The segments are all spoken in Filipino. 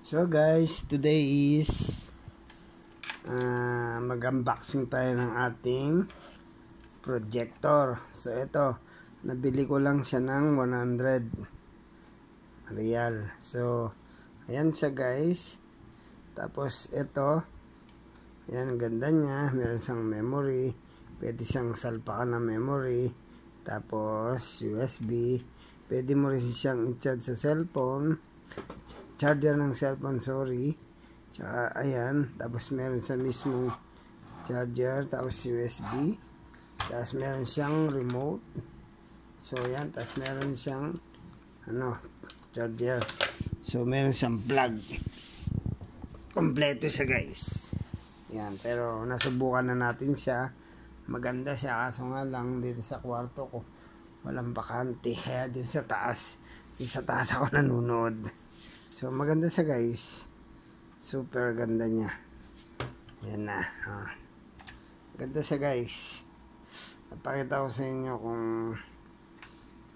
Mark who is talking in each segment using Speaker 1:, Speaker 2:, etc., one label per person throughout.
Speaker 1: So guys, today is mag-unboxing tayo ng ating projector. So ito, nabili ko lang siya ng 100 real. So ayan siya guys. Tapos ito, ayan, ganda niya. Meron siyang memory, pwede siyang salpakan ng memory. Tapos USB, pwede mo rin siyang i-charge sa cellphone, charger ng cellphone, sorry. Tsaka ayan, tapos meron sa mismong charger, tapos USB, tapos meron siyang remote. So ayan, tapos meron siyang charger. So meron siyang plug. Kompleto siya guys. Ayan, pero nasubukan na natin siya. Maganda siya, kaso nga lang dito sa kwarto ko walang bakante, kaya dun sa taas ako nanonood. So maganda siya guys, super ganda niya. Yan na, ganda siya guys. Napakita ko sa inyo kung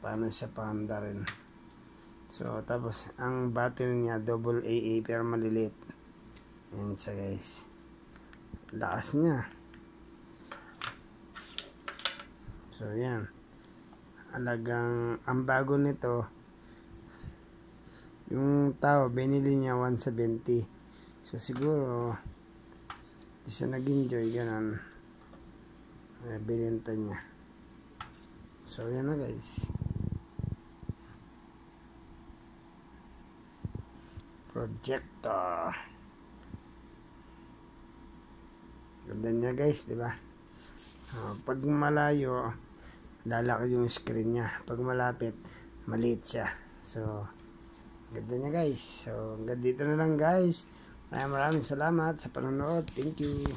Speaker 1: paano siya pahanda rin. So tapos ang battery niya double AA pero maliliit. Yan siya guys, lakas niya. So yan, alagang ang bago nito, yung tao binili niya 170. So siguro isa nag-enjoy ganun, binenta niya. So yan na guys, projector. Ganda niya guys, di ba? Pag malayo, lalaki yung screen niya. Pag malapit, maliit siya. So ganda niya guys. So hanggang dito na lang guys. Maraming salamat sa panonood. Thank you.